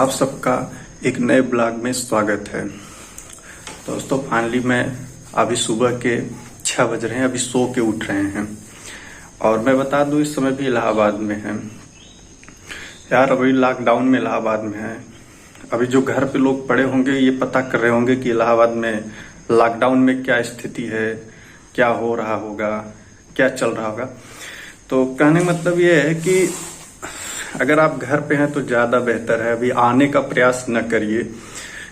आप सबका एक नए ब्लॉग में स्वागत है। दोस्तों फाइनली मैं अभी सुबह के 6 बज रहे हैं, अभी सो के उठ रहे हैं और मैं बता दूं इस समय भी इलाहाबाद में है यार। अभी लॉकडाउन में इलाहाबाद में है। अभी जो घर पे लोग पड़े होंगे ये पता कर रहे होंगे कि इलाहाबाद में लॉकडाउन में क्या स्थिति है, क्या हो रहा होगा, क्या चल रहा होगा। तो कहने का मतलब ये है कि अगर आप घर पे हैं तो ज़्यादा बेहतर है अभी आने का प्रयास न करिए,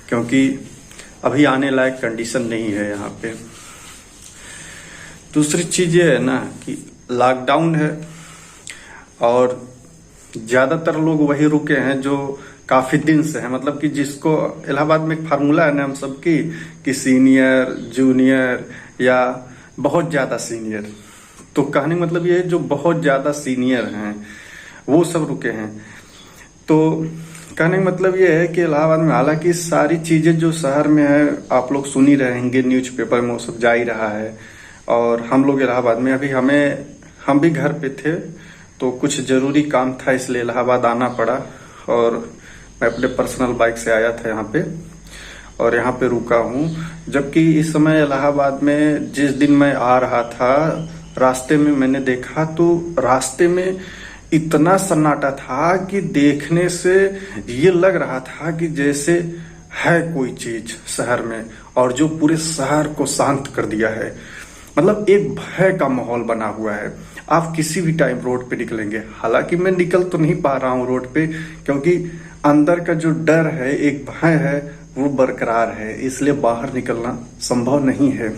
क्योंकि अभी आने लायक कंडीशन नहीं है यहाँ पे। दूसरी चीज़ ये है ना कि लॉकडाउन है और ज़्यादातर लोग वही रुके हैं जो काफ़ी दिन से है। मतलब कि जिसको इलाहाबाद में एक फार्मूला है ना हम सबकी कि सीनियर, जूनियर या बहुत ज़्यादा सीनियर। तो कहने का मतलब ये है जो बहुत ज़्यादा सीनियर हैं वो सब रुके हैं। तो कहने का मतलब ये है कि इलाहाबाद में हालांकि सारी चीज़ें जो शहर में है आप लोग सुन ही रहेंगे, न्यूज़पेपर में वो सब जा ही रहा है। और हम लोग इलाहाबाद में अभी हम भी घर पे थे तो कुछ ज़रूरी काम था इसलिए इलाहाबाद आना पड़ा और मैं अपने पर्सनल बाइक से आया था यहाँ पे और यहाँ पे रुका हूँ। जबकि इस समय इलाहाबाद में जिस दिन मैं आ रहा था रास्ते में मैंने देखा तो रास्ते में इतना सन्नाटा था कि देखने से ये लग रहा था कि जैसे है कोई चीज शहर में और जो पूरे शहर को शांत कर दिया है। मतलब एक भय का माहौल बना हुआ है। आप किसी भी टाइम रोड पे निकलेंगे, हालांकि मैं निकल तो नहीं पा रहा हूँ रोड पे क्योंकि अंदर का जो डर है, एक भय है वो बरकरार है, इसलिए बाहर निकलना संभव नहीं है।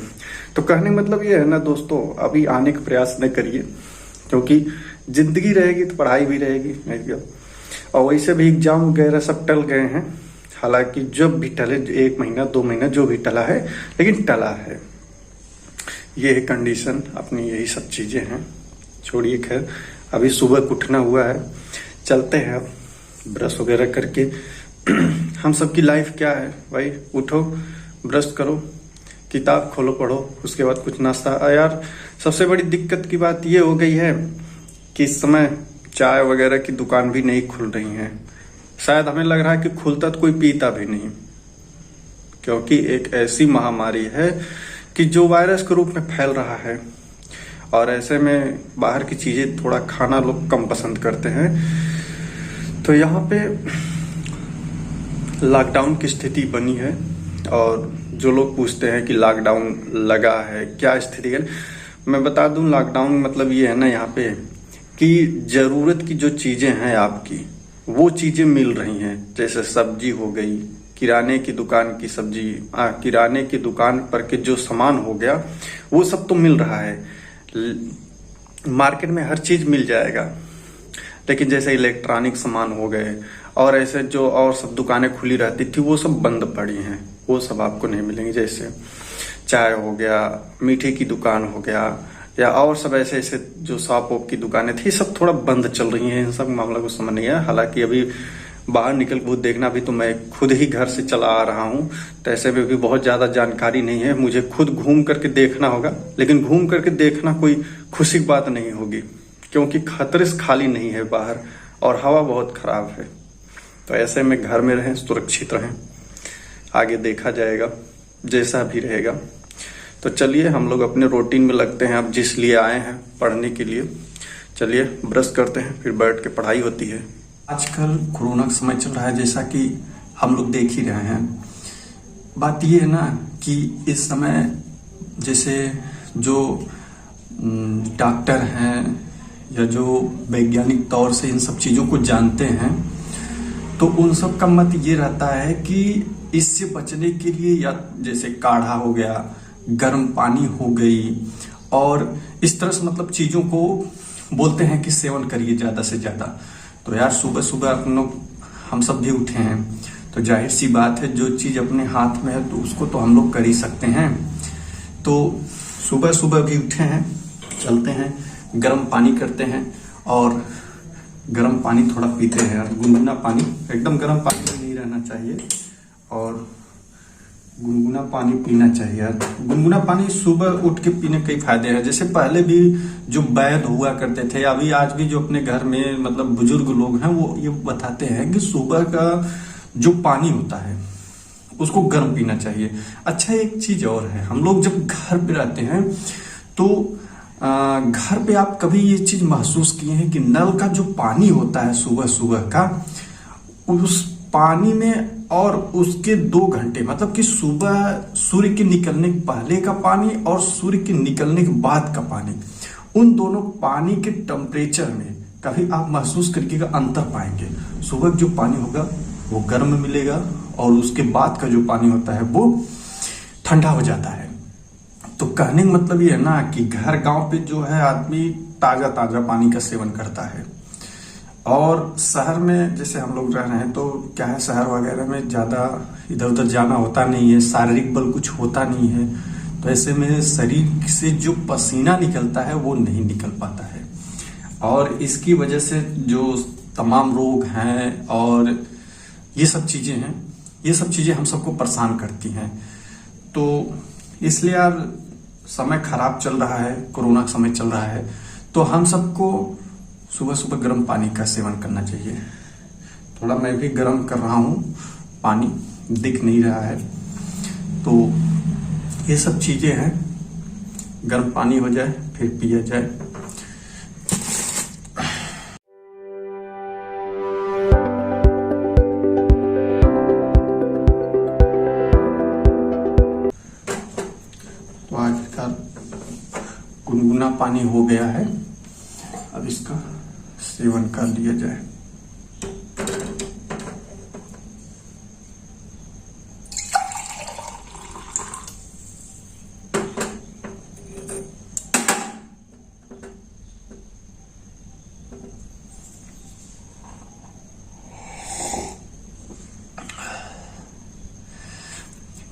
तो कहने का मतलब ये है ना दोस्तों, अभी आने का प्रयास न करिए क्योंकि जिंदगी रहेगी तो पढ़ाई भी रहेगी नहीं क्या। और वैसे भी एग्जाम वगैरह सब टल गए हैं, हालांकि जब भी टले 1 महीना 2 महीना जो भी टला है लेकिन टला है। ये है कंडीशन, अपनी यही सब चीजें हैं। छोड़िए खैर, अभी सुबह उठना हुआ है, चलते हैं अब ब्रश वगैरह करके। हम सबकी लाइफ क्या है भाई, उठो ब्रश करो, किताब खोलो पढ़ो, उसके बाद कुछ नाश्ता। यार सबसे बड़ी दिक्कत की बात ये हो गई है कि इस समय चाय वगैरह की दुकान भी नहीं खुल रही हैं। शायद हमें लग रहा है कि खुलता तो कोई पीता भी नहीं, क्योंकि एक ऐसी महामारी है कि जो वायरस के रूप में फैल रहा है और ऐसे में बाहर की चीजें थोड़ा खाना लोग कम पसंद करते हैं। तो यहाँ पे लॉकडाउन की स्थिति बनी है और जो लोग पूछते हैं कि लॉकडाउन लगा है क्या स्थिति है, मैं बता दूं लॉकडाउन मतलब ये है ना यहाँ पे कि जरूरत की जो चीजें हैं आपकी वो चीजें मिल रही हैं। जैसे सब्जी हो गई, किराने की दुकान की सब्जी, किराने की दुकान पर के जो सामान हो गया वो सब तो मिल रहा है। मार्केट में हर चीज मिल जाएगा, लेकिन जैसे इलेक्ट्रॉनिक सामान हो गए और ऐसे जो और सब दुकानें खुली रहती थी वो सब बंद पड़ी हैं, वो सब आपको नहीं मिलेंगी। जैसे चाय हो गया, मीठे की दुकान हो गया या और सब ऐसे ऐसे जो शॉप वॉप की दुकानें थी सब थोड़ा बंद चल रही हैं। इन सब मामला को समझ नहीं है। हालांकि अभी बाहर निकल के देखना भी तो मैं खुद ही घर से चला आ रहा हूँ, तो ऐसे में भी बहुत ज्यादा जानकारी नहीं है। मुझे खुद घूम करके देखना होगा, लेकिन घूम करके देखना कोई खुशी की बात नहीं होगी क्योंकि खतरे से खाली नहीं है बाहर और हवा बहुत खराब है। तो ऐसे में घर में रहें, सुरक्षित रहें, आगे देखा जाएगा जैसा भी रहेगा। तो चलिए हम लोग अपने रूटीन में लगते हैं, अब जिस लिए आए हैं पढ़ने के लिए। चलिए ब्रश करते हैं, फिर बैठ के पढ़ाई होती है। आजकल कोरोना का समय चल रहा है, जैसा कि हम लोग देख ही रहे हैं। बात ये है ना कि इस समय जैसे जो डॉक्टर हैं या जो वैज्ञानिक तौर से इन सब चीज़ों को जानते हैं, तो उन सब का मत ये रहता है कि इससे बचने के लिए या जैसे काढ़ा हो गया, गर्म पानी हो गई और इस तरह से मतलब चीज़ों को बोलते हैं कि सेवन करिए ज़्यादा से ज़्यादा। तो यार सुबह सुबह हम सब भी उठे हैं तो जाहिर सी बात है जो चीज़ अपने हाथ में है तो उसको तो हम लोग कर ही सकते हैं। तो सुबह सुबह भी उठे हैं, चलते हैं, गर्म पानी करते हैं और गर्म पानी थोड़ा पीते हैं यार। गुनगुना पानी, एकदम गर्म पानी नहीं रहना चाहिए और गुनगुना पानी पीना चाहिए यार। गुनगुना पानी सुबह उठ के पीने के फायदे हैं। जैसे पहले भी जो वैद्य हुआ करते थे, अभी आज भी जो अपने घर में मतलब बुजुर्ग लोग हैं वो ये बताते हैं कि सुबह का जो पानी होता है उसको गर्म पीना चाहिए। अच्छा, एक चीज और है, हम लोग जब घर पे रहते हैं तो घर पे आप कभी ये चीज महसूस किए हैं कि नल का जो पानी होता है सुबह सुबह का, उस पानी में और उसके 2 घंटे, मतलब कि सुबह सूर्य के निकलने के पहले का पानी और सूर्य के निकलने के बाद का पानी, उन दोनों पानी के टेम्परेचर में कभी आप महसूस करके अंतर पाएंगे। सुबह जो पानी होगा वो गर्म मिलेगा और उसके बाद का जो पानी होता है वो ठंडा हो जाता है। तो कहने का मतलब ये है ना कि घर गांव पे जो है आदमी ताजा ताजा पानी का सेवन करता है, और शहर में जैसे हम लोग रह रहे हैं तो क्या है, शहर वगैरह में ज्यादा इधर उधर जाना होता नहीं है, शारीरिक बल कुछ होता नहीं है, तो ऐसे में शरीर से जो पसीना निकलता है वो नहीं निकल पाता है, और इसकी वजह से जो तमाम रोग हैं और ये सब चीजें हैं, ये सब चीजें हम सबको परेशान करती हैं। तो इसलिए यार समय खराब चल रहा है, कोरोना का समय चल रहा है, तो हम सबको सुबह सुबह गर्म पानी का सेवन करना चाहिए। थोड़ा मैं भी गर्म कर रहा हूँ, पानी दिख नहीं रहा है, तो ये सब चीजें हैं, गर्म पानी हो जाए फिर पिया जाए। तो आखिरकार गुनगुना पानी हो गया है, अब इसका सेवन कर लिया जाए।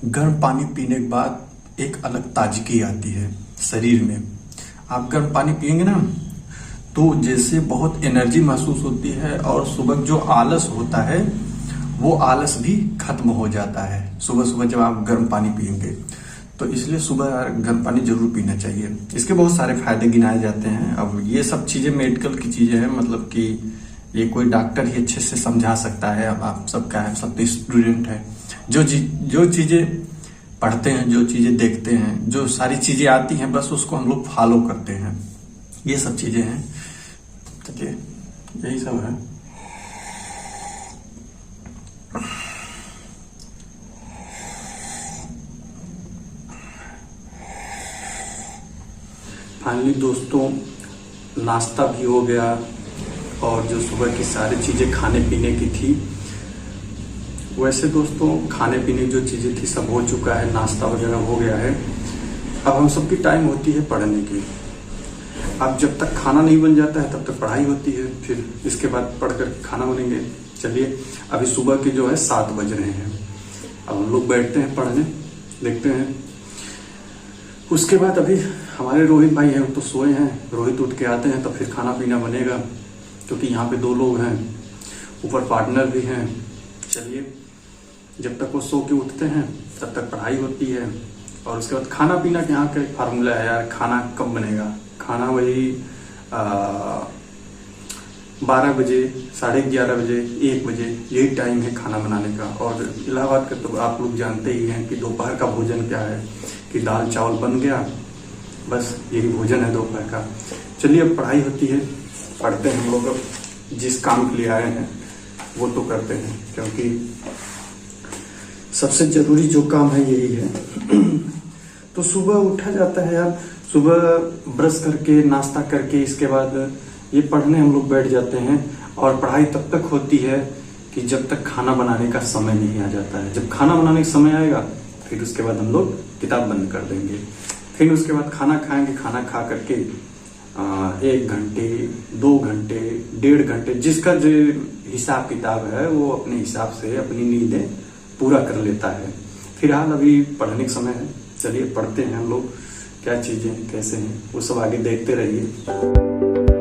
गर्म पानी पीने के बाद एक अलग ताजगी आती है शरीर में। आप गर्म पानी पिएंगे ना तो जैसे बहुत एनर्जी महसूस होती है, और सुबह जो आलस होता है वो आलस भी खत्म हो जाता है सुबह सुबह जब आप गर्म पानी पिएंगे। तो इसलिए सुबह गर्म पानी जरूर पीना चाहिए। इसके बहुत सारे फायदे गिनाए जाते हैं। अब ये सब चीजें मेडिकल की चीजें हैं, मतलब कि ये कोई डॉक्टर ही अच्छे से समझा सकता है। अब आप सबका है, सब तो स्टूडेंट है, जो चीजें पढ़ते हैं, जो चीजें देखते हैं, जो सारी चीजें आती हैं बस उसको हम लोग फॉलो करते हैं। ये सब चीजें हैं, ठीक है, यही सब है। फाइनली दोस्तों, नाश्ता भी हो गया और जो सुबह की सारी चीजें खाने पीने की थी, वैसे दोस्तों खाने पीने की जो चीजें थी सब हो चुका है, नाश्ता वगैरह हो गया है। अब हम सबकी टाइम होती है पढ़ने की। अब जब तक खाना नहीं बन जाता है तब तक पढ़ाई होती है, फिर इसके बाद पढ़कर खाना बनेंगे। चलिए, अभी सुबह के जो है 7 बज रहे हैं। अब हम लोग बैठते हैं पढ़ने, देखते हैं। उसके बाद अभी हमारे रोहित भाई हैं, तो सोए हैं। रोहित उठ के आते हैं तो फिर खाना पीना बनेगा, क्योंकि यहाँ पे 2 लोग हैं, ऊपर पार्टनर भी हैं। चलिए, जब तक वो सो के उठते हैं तब तक पढ़ाई होती है, और उसके बाद खाना पीना के यहाँ का एक फार्मूला है यार। खाना कब बनेगा? खाना वही 12 बजे, 11:30 बजे, 1 बजे, यही टाइम है खाना बनाने का। और इलाहाबाद का तो आप लोग जानते ही हैं कि दोपहर का भोजन क्या है, कि दाल चावल बन गया, बस यही भोजन है दोपहर का। चलिए, अब पढ़ाई होती है, पढ़ते हैं हम लोग। अब जिस काम के लिए आए हैं वो तो करते हैं, क्योंकि सबसे जरूरी जो काम है यही है। तो सुबह उठा जाता है यार, सुबह ब्रश करके नाश्ता करके इसके बाद ये पढ़ने हम लोग बैठ जाते हैं, और पढ़ाई तब तक होती है कि जब तक खाना बनाने का समय नहीं आ जाता है। जब खाना बनाने का समय आएगा फिर उसके बाद हम लोग किताब बंद कर देंगे। फिर उसके बाद खाना खाएंगे, खाना खा करके 1 घंटे, 2 घंटे, 1.5 घंटे, जिसका जो हिसाब किताब है वो अपने हिसाब से अपनी नींदें पूरा कर लेता है। फिलहाल अभी पढ़ने का समय है, चलिए पढ़ते हैं हम लोग। क्या चीजें कैसे हैं वो सब आगे देखते रहिए।